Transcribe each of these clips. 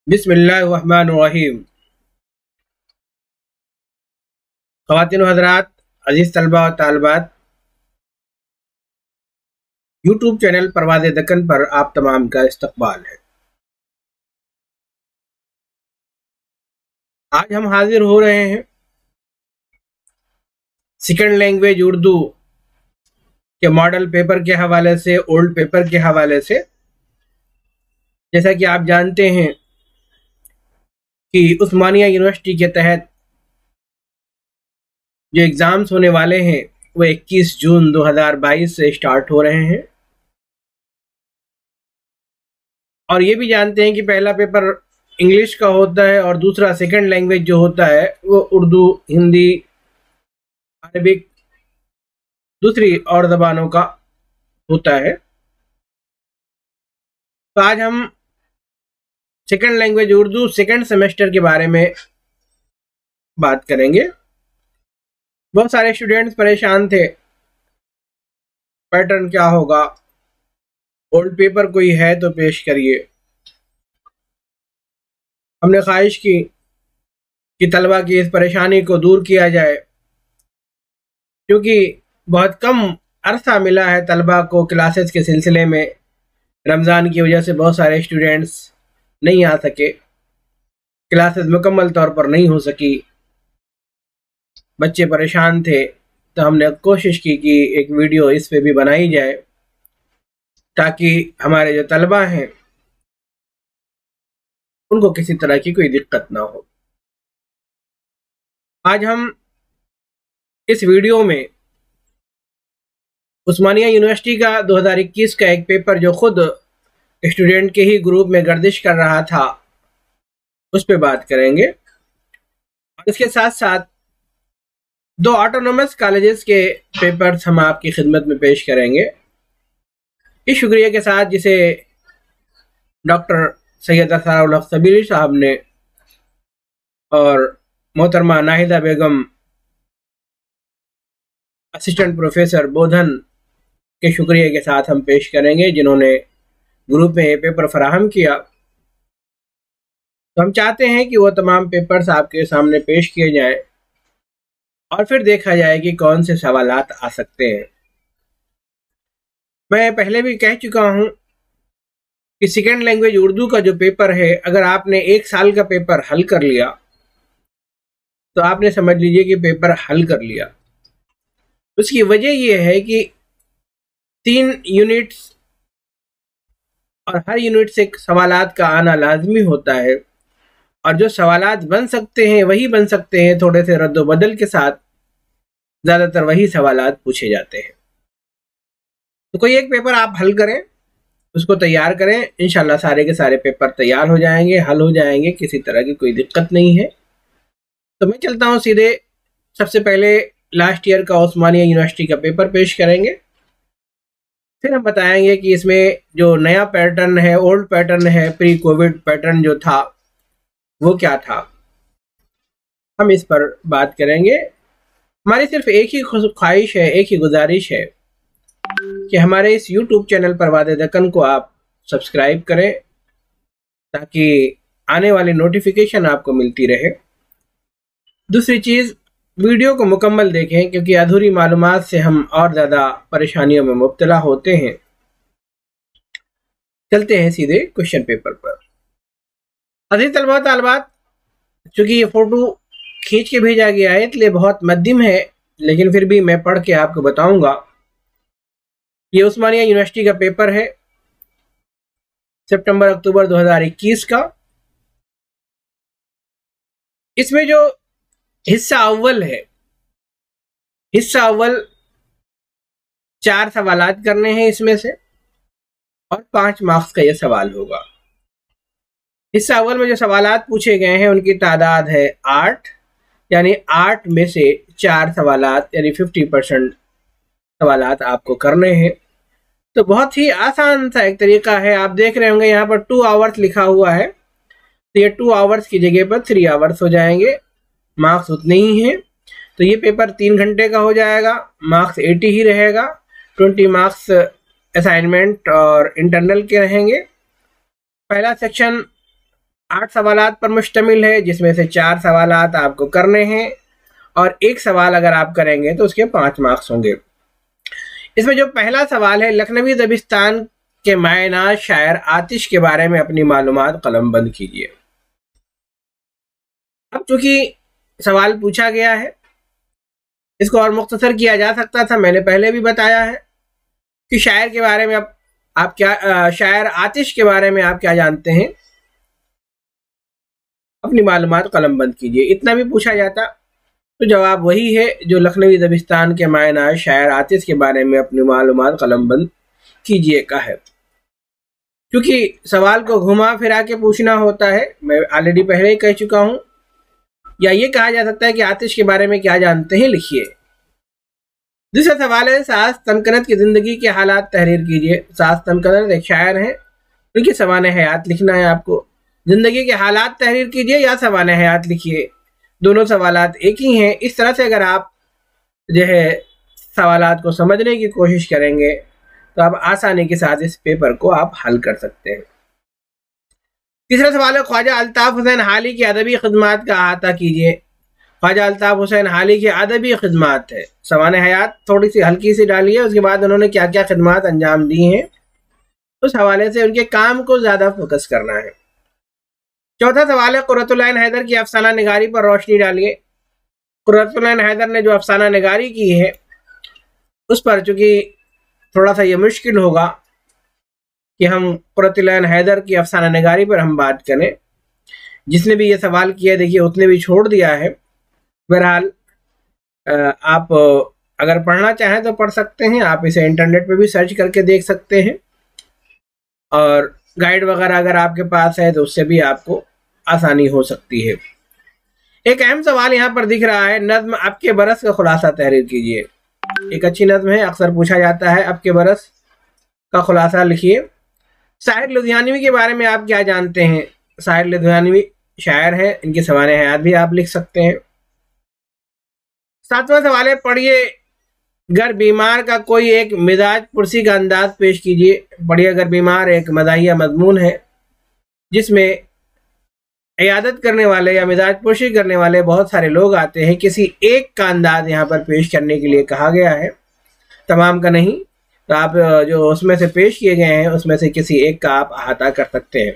बिस्मिल्लाहिर्रहमानिर्रहीम। ख़वातीन व हज़रात, अज़ीज़ तलबा और तालिबात, यूट्यूब चैनल परवाज़ दक्कन पर आप तमाम का इस्तक़बाल है। आज हम हाजिर हो रहे हैं सेकंड लैंग्वेज उर्दू के मॉडल पेपर के हवाले से, ओल्ड पेपर के हवाले से। जैसा कि आप जानते हैं कि उस्मानिया यूनिवर्सिटी के तहत जो एग्ज़ाम्स होने वाले हैं वो 21 जून 2022 से स्टार्ट हो रहे हैं। और ये भी जानते हैं कि पहला पेपर इंग्लिश का होता है और दूसरा सेकंड लैंग्वेज जो होता है वो उर्दू, हिंदी, अरबिक, दूसरी और ज़बानों का होता है। तो आज हम second language Urdu second semester के बारे में बात करेंगे। बहुत सारे स्टूडेंट्स परेशान थे, पैटर्न क्या होगा, ओल्ड पेपर कोई है तो पेश करिए। हमने ख्वाहिश की कि तलबा की इस परेशानी को दूर किया जाए, क्योंकि बहुत कम अरसा मिला है तलबा को क्लासेस के सिलसिले में। रमज़ान की वजह से बहुत सारे स्टूडेंट्स नहीं आ सके, क्लासेस मुकम्मल तौर पर नहीं हो सकी, बच्चे परेशान थे। तो हमने कोशिश की कि एक वीडियो इस पे भी बनाई जाए ताकि हमारे जो तलबा हैं उनको किसी तरह की कोई दिक्कत ना हो। आज हम इस वीडियो में उस्मानिया यूनिवर्सिटी का 2021 का एक पेपर जो खुद स्टूडेंट के ही ग्रुप में गर्दिश कर रहा था उस पर बात करेंगे। और इसके साथ साथ दो ऑटोनोमस कॉलेजेस के पेपर्स हम आपकी खिदमत में पेश करेंगे। इस शुक्रिया के साथ जिसे डॉक्टर सैयद असरारुल हक सबीली साहब ने और मोहतरमा नाहिदा बेगम असिस्टेंट प्रोफेसर बोधन के शुक्रिया के साथ हम पेश करेंगे, जिन्होंने ग्रुप में ये पेपर फराहम किया। तो हम चाहते हैं कि वो तमाम पेपर्स आपके सामने पेश किए जाएं और फिर देखा जाए कि कौन से सवालात आ सकते हैं। मैं पहले भी कह चुका हूं कि सेकेंड लैंग्वेज उर्दू का जो पेपर है, अगर आपने एक साल का पेपर हल कर लिया तो आपने समझ लीजिए कि पेपर हल कर लिया। उसकी वजह यह है कि 3 यूनिट्स और हर यूनिट से सवालात का आना लाजमी होता है, और जो सवालात बन सकते हैं वही बन सकते हैं, थोड़े से रद्द बदल के साथ ज़्यादातर वही सवालात पूछे जाते हैं। तो कोई एक पेपर आप हल करें, उसको तैयार करें, इंशाल्लाह सारे के सारे पेपर तैयार हो जाएंगे, हल हो जाएंगे, किसी तरह की कोई दिक्कत नहीं है। तो मैं चलता हूँ सीधे। सबसे पहले लास्ट ईयर का उस्मानिया यूनिवर्सिटी का पेपर पेश करेंगे, फिर हम बताएंगे कि इसमें जो नया पैटर्न है, ओल्ड पैटर्न है, प्री कोविड पैटर्न जो था वो क्या था, हम इस पर बात करेंगे। हमारी सिर्फ एक ही ख्वाहिश है, एक ही गुजारिश है कि हमारे इस यूट्यूब चैनल परवाज़ दक्कन को आप सब्सक्राइब करें ताकि आने वाली नोटिफिकेशन आपको मिलती रहे। दूसरी चीज़, वीडियो को मुकम्मल देखें, क्योंकि अधूरी मालूमात से हम और ज़्यादा परेशानियों में मुब्तला होते हैं। चलते हैं सीधे क्वेश्चन पेपर पर। अज़ीज़ तलबा तालिबात, चूँकि ये फ़ोटो खींच के भेजा गया है इसलिए बहुत मध्यम है, लेकिन फिर भी मैं पढ़ के आपको बताऊंगा। ये उस्मानिया यूनिवर्सिटी का पेपर है, सितंबर-अक्टूबर 2021 का। इसमें जो हिस्सा अव्वल है, हिस्सा अव्वल 4 सवालात करने हैं इसमें से, और 5 मार्क्स का यह सवाल होगा। हिस्सा अव्वल में जो सवालात पूछे गए हैं उनकी तादाद है 8, यानी 8 में से 4 सवालात यानी 50% सवालात आपको करने हैं। तो बहुत ही आसान सा एक तरीका है। आप देख रहे होंगे यहाँ पर 2 आवर्स लिखा हुआ है, तो ये 2 आवर्स की जगह पर 3 आवर्स हो जाएंगे, मार्क्स उतने ही हैं। तो ये पेपर 3 घंटे का हो जाएगा, मार्क्स 80 ही रहेगा। 20 मार्क्स असाइनमेंट और इंटरनल के रहेंगे। पहला सेक्शन 8 सवालात पर मुश्तमिल है, जिसमें से 4 सवालात आपको करने हैं और 1 सवाल अगर आप करेंगे तो उसके 5 मार्क्स होंगे। इसमें जो पहला सवाल है, लखनवी दबिस्तान के मायनाज शायर आतिश के बारे में अपनी मालूमात कलमबंद कीजिए। अब चूंकि सवाल पूछा गया है, इसको और मुख्तसर किया जा सकता था। मैंने पहले भी बताया है कि शायर के बारे में आप क्या शायर आतिश के बारे में आप क्या जानते हैं, अपनी मालूमात कलमबंद कीजिए। इतना भी पूछा जाता तो जवाब वही है जो लखनवी दबिस्तान के मायनाज शायर आतिश के बारे में अपनी मालूमात कलमबंद कीजिए का है। क्योंकि सवाल को घुमा फिरा के पूछना होता है, मैं ऑलरेडी पहले ही कह चुका हूं। या ये कहा जा सकता है कि आतिश के बारे में क्या जानते हैं, लिखिए। दूसरा सवाल है, सास तमकनत की जिंदगी के हालात तहरीर कीजिए। सास तमकनत एक शायर हैं, उनकी सवाने हयात लिखना है आपको। जिंदगी के हालात तहरीर कीजिए या सवाने हयात लिखिए, दोनों सवालात एक ही हैं। इस तरह से अगर आप जो है सवालात को समझने की कोशिश करेंगे तो आप आसानी के साथ इस पेपर को आप हल कर सकते हैं। तीसरा सवाल है, ख्वाजा अल्ताफ हुसैन हाली की अदबी खिदमात का अहाता कीजिए। ख्वाजा अल्ताफ हुसैन हाली की अदबी खिदमात है, सवाने हयात थोड़ी सी हल्की सी डालिए, उसके बाद उन्होंने क्या क्या खिदमात अंजाम दी हैं उस हवाले से उनके काम को ज़्यादा फोकस करना है। चौथा सवाल है, कुर्रतुल ऐन हैदर की अफसाना निगारी पर रोशनी डालिए। कुर्रतुल ऐन हैदर ने जो अफसाना निगारी की है उस पर चूंकि थोड़ा सा ये मुश्किल होगा कि हम कुर्रतुल ऐन हैदर की अफसाना निगारी पर हम बात करें। जिसने भी ये सवाल किया देखिए उसने भी छोड़ दिया है। बहरहाल आप अगर पढ़ना चाहें तो पढ़ सकते हैं, आप इसे इंटरनेट पे भी सर्च करके देख सकते हैं और गाइड वगैरह अगर आपके पास है तो उससे भी आपको आसानी हो सकती है। एक अहम सवाल यहाँ पर दिख रहा है, नज्म अब के बरस का खुलासा तहरीर कीजिए। एक अच्छी नज्म है, अक्सर पूछा जाता है, अब के बरस का खुलासा लिखिए। साहिर लुधियानवी के बारे में आप क्या जानते हैं? साहिर लुधियानवी शायर है, इनकी सवाने हयात भी आप लिख सकते हैं। 7वां सवाल है, पढ़िए गर बीमार का कोई एक मिजाज पुरसी का अंदाज पेश कीजिए। पढ़िए गर बीमार एक मदाहिया मजमून है जिसमें इयादत करने वाले या मिजाज पुरसी करने वाले बहुत सारे लोग आते हैं। किसी एक का अंदाज यहाँ पर पेश करने के लिए कहा गया है, तमाम का नहीं। तो आप जो उसमें से पेश किए गए हैं उसमें से किसी एक का आप अहाता कर सकते हैं।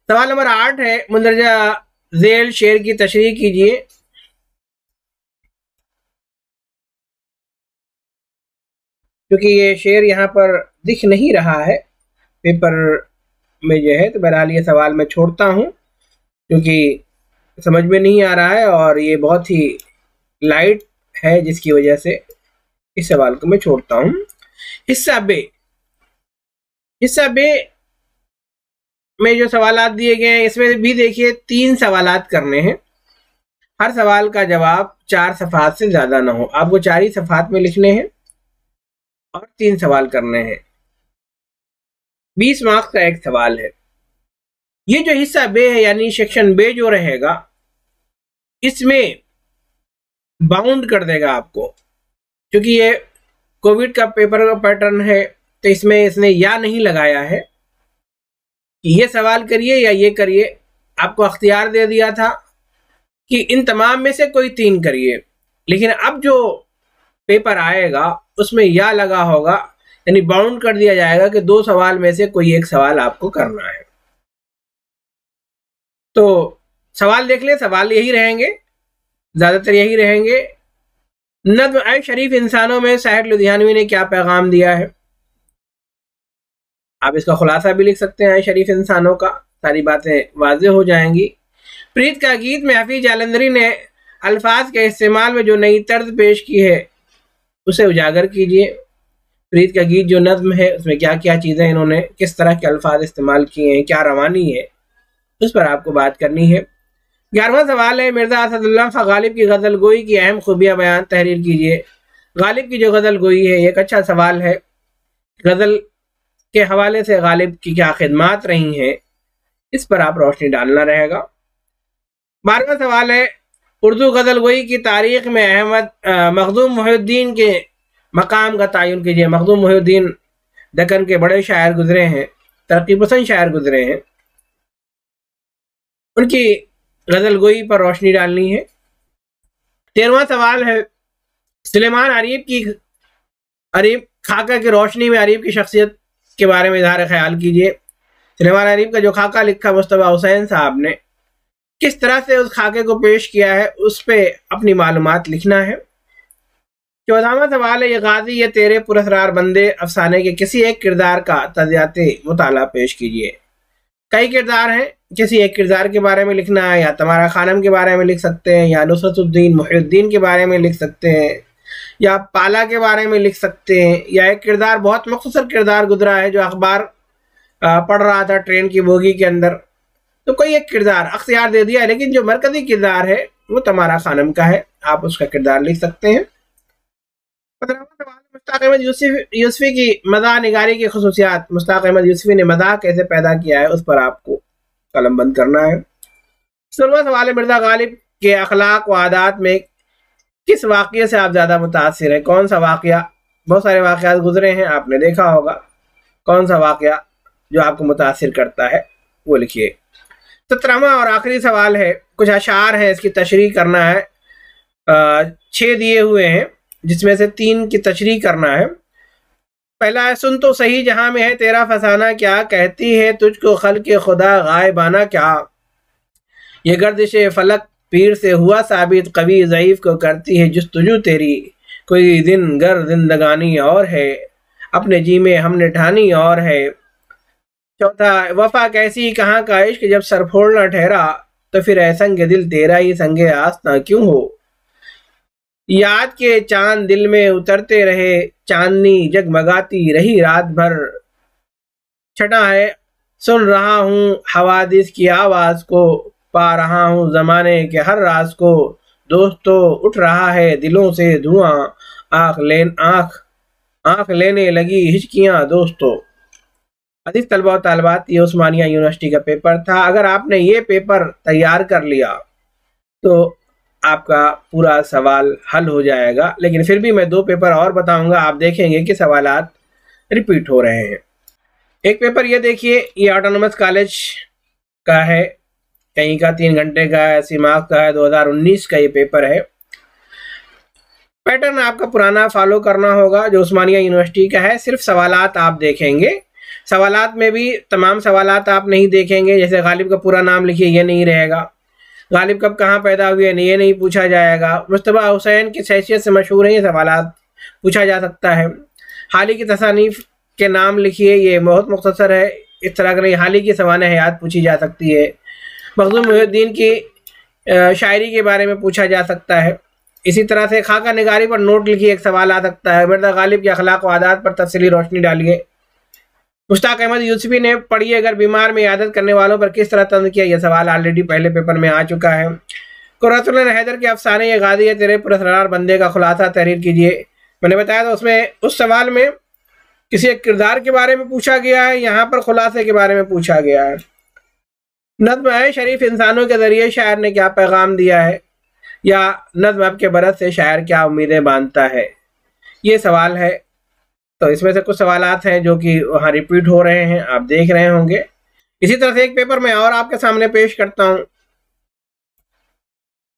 सवाल नंबर 8 है, मुंदरजा झेल शेर की तशरीह कीजिए। क्योंकि ये शेर यहाँ पर दिख नहीं रहा है पेपर में जो है, तो बहरहाल ये सवाल मैं छोड़ता हूँ क्योंकि समझ में नहीं आ रहा है और ये बहुत ही लाइट है, जिसकी वजह से इस सवाल को मैं छोड़ता हूँ। हिस्सा बे में जो सवालात दिए गए हैं इसमें भी देखिए 3 सवालात करने हैं। हर सवाल का जवाब 4 सफ़हात से ज्यादा ना हो, आपको 4 ही सफ़हात में लिखने हैं और 3 सवाल करने हैं। 20 मार्क्स का एक सवाल है। ये जो हिस्सा बे है यानी सेक्शन बे जो रहेगा इसमें बाउंड कर देगा आपको, क्योंकि ये कोविड का पेपर का पैटर्न है तो इसमें इसने या नहीं लगाया है कि ये सवाल करिए या ये करिए। आपको अख्तियार दे दिया था कि इन तमाम में से कोई 3 करिए, लेकिन अब जो पेपर आएगा उसमें या लगा होगा, यानी बाउंड कर दिया जाएगा कि 2 सवाल में से कोई एक सवाल आपको करना है। तो सवाल देख ले, सवाल यही रहेंगे, ज्यादातर यही रहेंगे। नज्म ऐ शरीफ इंसानों में साहिर लुधियानवी ने क्या पैगाम दिया है? आप इसका खुलासा भी लिख सकते हैं, ऐ शरीफ इंसानों का, सारी बातें वाज़ेह हो जाएंगी। प्रीत का गीत में हफीज जालंधरी ने अल्फाज के इस्तेमाल में जो नई तर्ज पेश की है उसे उजागर कीजिए। प्रीत का गीत जो नज्म है उसमें क्या क्या चीज़ें इन्होंने किस तरह के अल्फाज इस्तेमाल किए हैं, क्या रवानी है, उस पर आपको बात करनी है। 11वां सवाल है, मिर्ज़ा असदुल्लाह खां गालिब की गज़ल गोई की अहम खूबियाँ बयान तहरीर कीजिए। गालिब की जो गज़ल गोई है एक अच्छा सवाल है। गज़ल के हवाले से गालिब की क्या खिदमात रही हैं इस पर आप रोशनी डालना रहेगा। 12वां सवाल है, उर्दू गज़ल गोई की तारीख में अहमद मखदूम मोहिउद्दीन के मकाम का तयन कीजिए। मखदूम मोहिउद्दीन दक्कन के बड़े शायर गुजरे हैं, तरक्की पसंद शायर गुजरे हैं। उनकी गजल गोई पर रोशनी डालनी है। 13वां सवाल है, सुलेमान अरीब खाका की रोशनी में अरीब की शख्सियत के बारे में इजहार ख्याल कीजिए। सुलेमान अरीब का जो खाका लिखा मुस्तफा हुसैन साहब ने, किस तरह से उस खाके को पेश किया है, उस पे अपनी मालूमात लिखना है। 14वां सवाल है, ये गाजी ये तेरे पुरस्कार बंदे अफसाने के किसी एक किरदार का तजियाती मुताला पेश कीजिए। कई किरदार हैं, किसी एक किरदार के बारे में लिखना है, या तमारा खानम के बारे में लिख सकते हैं, या नुसरतुद्दीन मुहिउद्दीन के बारे में लिख सकते हैं, या पाला के बारे में लिख सकते हैं, या एक किरदार बहुत मुख्तसर किरदार गुजरा है जो अखबार पढ़ रहा था ट्रेन की बोगी के अंदर, तो कोई एक किरदार अख्तियार दे दिया, लेकिन जो मरकजी किरदार है वो तमारा खानम का है, आप उसका किरदार लिख सकते हैं। 15वां सवाल, मुश्ताक अहमद यूसुफी की मज़ाह निगारी की खसूसियात। मुश्ताक अहमद यूसुफी ने मज़ाह कैसे पैदा किया है, उस पर आपको कलम बंद करना है। 16वां सवाल है, मिर्ज़ा गालिब के अखलाक व आदात में किस वाक़ये से आप ज़्यादा मुतासिर हैं? कौन सा वाक़या, बहुत सारे वाक़यात गुजरे हैं, आपने देखा होगा, कौन सा वाक़या जो आपको मुतासिर करता है वो लिखिए। 17वां और आखिरी सवाल है, कुछ अशार हैं, इसकी तशरीह करना है। 6 दिए हुए हैं जिसमें से 3 की तशरीह करना है। पहला है, सुन तो सही जहां में है तेरा फसाना क्या, कहती है तुझको खल्क़े खुदा गायबाना क्या, ये गर्दिश फलक पीर से हुआ साबित, कभी ज़ईफ़ को करती है जुस्तजू तेरी, कोई दिन गर जिंदगानी और है, अपने जी में हमने ठानी और है। चौथा, वफा कैसी कहाँ का इश्क जब सर फोड़ना ठहरा, तो फिर ऐ संग दिल तेरा ही संगे आस्था क्यों हो, याद के चांद दिल में उतरते रहे, चांदनी जगमगाती रही रात भर। छठा है, सुन रहा हूँ हवादिस की आवाज को, पा रहा हूँ जमाने के हर राज को, दोस्तों उठ रहा है दिलों से धुआं, आंख लेने लगी हिचकियां दोस्तों। अजीज तलबा और तालिबात, ये उस्मानिया यूनिवर्सिटी का पेपर था। अगर आपने ये पेपर तैयार कर लिया तो आपका पूरा सवाल हल हो जाएगा, लेकिन फिर भी मैं 2 पेपर और बताऊंगा, आप देखेंगे कि सवालात रिपीट हो रहे हैं। एक पेपर ये देखिए, ये ऑटोनोमस कॉलेज का है, कहीं का 3 घंटे का है, सीमाक का है, 2019 का ये पेपर है। पैटर्न आपका पुराना फॉलो करना होगा जो उस्मानिया यूनिवर्सिटी का है, सिर्फ सवालात आप देखेंगे। सवालात में भी तमाम सवालात आप नहीं देखेंगे, जैसे गालिब का पूरा नाम लिखिए, ये नहीं रहेगा। गालिब कब कहाँ पैदा हुए ये नहीं पूछा जाएगा। मुस्तफा हुसैन की हैसियत से मशहूर है, ये सवालात पूछा जा सकता है। हाली की तसानीफ के नाम लिखिए, ये बहुत मुख्तसर है, इस तरह का नहीं। हाली की सवाने हयात पूछी जा सकती है। मखदूम मुहिउद्दीन की शायरी के बारे में पूछा जा सकता है। इसी तरह से खाका निगारी पर नोट लिखिए, एक सवाल आ सकता है। मिर्ज़ा गालिब के अखलाक व आदात पर तफसीली रोशनी डालिए। मुश्ताक अहमद यूसुफी ने पढ़िए, अगर बीमार में इयादत करने वालों पर किस तरह तंज किया, यह सवाल ऑलरेडी पहले पेपर में आ चुका है। कुर्रतुल हैदर के अफसाने ये गाजी है तेरे पुरस्कार बंदे का खुलासा तहरीर कीजिए। मैंने बताया था उसमें, उस सवाल में किसी एक किरदार के बारे में पूछा गया है, यहाँ पर खुलासे के बारे में पूछा गया है। नज़्म है शरीफ इंसानों के जरिए शायर ने क्या पैगाम दिया है, या नज़्म अब के बरस से शायर क्या उम्मीदें बांधता है, ये सवाल है। तो इसमें से कुछ सवालात हैं जो कि वहाँ रिपीट हो रहे हैं, आप देख रहे होंगे। इसी तरह से एक पेपर मैं और आपके सामने पेश करता हूँ।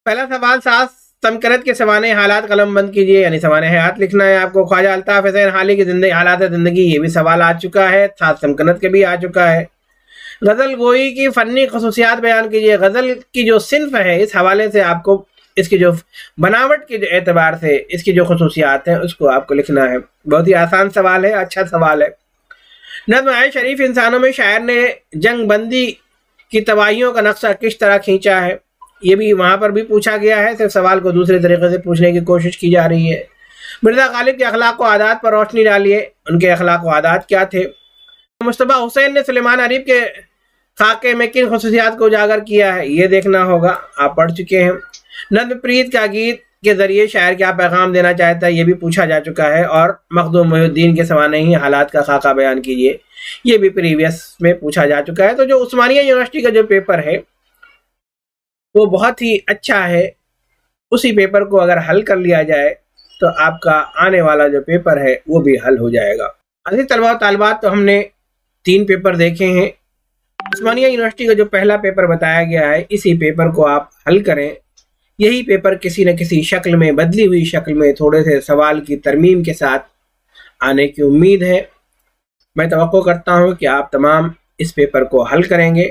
पहला सवाल, 7 तमकनत के सवाने हालात कलम बंद कीजिए, यानी सवाने हयात लिखना है आपको। ख्वाजा अल्ताफ हुसैन हाली की जिंदगी हालात ज़िंदगी, ये भी सवाल आ चुका है। 7 तमकनत के भी आ चुका है। गज़ल गोई की फ़न्नी खसूसियात बयान कीजिए। गज़ल की जो सिन्फ है, इस हवाले से आपको इसकी जो बनावट के एतबार से इसकी जो खसूसियात हैं उसको आपको लिखना है। बहुत ही आसान सवाल है, अच्छा सवाल है। नज़्म है शरीफ इंसानों में शायर ने जंग बंदी की तबाहियों का नक्शा किस तरह खींचा है, ये भी वहाँ पर भी पूछा गया है। सिर्फ सवाल को दूसरे तरीके से पूछने की कोशिश की जा रही है। मिर्ज़ा गालिब के अखलाक व आदात पर रोशनी डालिए, उनके अखलाक व आदात क्या थे। मुस्तफा हुसैन ने सुलेमान अरीब के खाके में किन खसूसियात को उजागर किया है, ये देखना होगा, आप पढ़ चुके हैं। नज़्म प्रीत का गीत के जरिए शायर क्या पैगाम देना चाहता है, ये भी पूछा जा चुका है। और मखदूम मुहिउद्दीन के सवाने ही हालात का खाका बयान कीजिए, ये भी प्रीवियस में पूछा जा चुका है। तो जो उस्मानिया यूनिवर्सिटी का जो पेपर है वो बहुत ही अच्छा है। उसी पेपर को अगर हल कर लिया जाए तो आपका आने वाला जो पेपर है वो भी हल हो जाएगा। अजीज तलबा और तालिबात, तो हमने 3 पेपर देखे हैं। उस्मानिया यूनिवर्सिटी का जो पहला पेपर बताया गया है, इसी पेपर को आप हल करें। यही पेपर किसी न किसी शक्ल में, बदली हुई शक्ल में, थोड़े से सवाल की तरमीम के साथ आने की उम्मीद है। मैं तवक्को करता हूं कि आप तमाम इस पेपर को हल करेंगे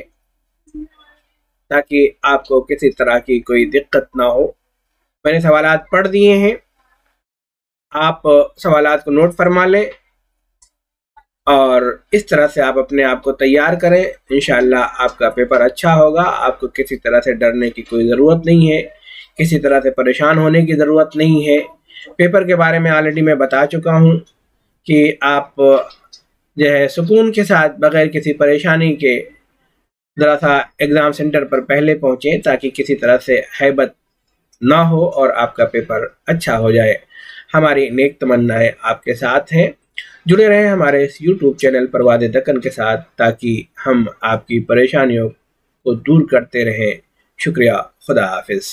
ताकि आपको किसी तरह की कोई दिक्कत ना हो। मैंने सवालात पढ़ दिए हैं, आप सवालात को नोट फरमा लें और इस तरह से आप अपने आप को तैयार करें। इंशाअल्लाह आपका पेपर अच्छा होगा। आपको किसी तरह से डरने की कोई ज़रूरत नहीं है, किसी तरह से परेशान होने की ज़रूरत नहीं है। पेपर के बारे में ऑलरेडी मैं बता चुका हूँ कि आप जो है सुकून के साथ, बग़ैर किसी परेशानी के ज़रा सा एग्ज़ाम सेंटर पर पहले पहुँचें ताकि किसी तरह से हैबत ना हो और आपका पेपर अच्छा हो जाए। हमारी नेक तमन्नाएं आपके साथ हैं। जुड़े रहें हमारे इस YouTube चैनल परवाज़ दक्कन के साथ ताकि हम आपकी परेशानियों को दूर करते रहें। शुक्रिया। खुदा हाफिज़।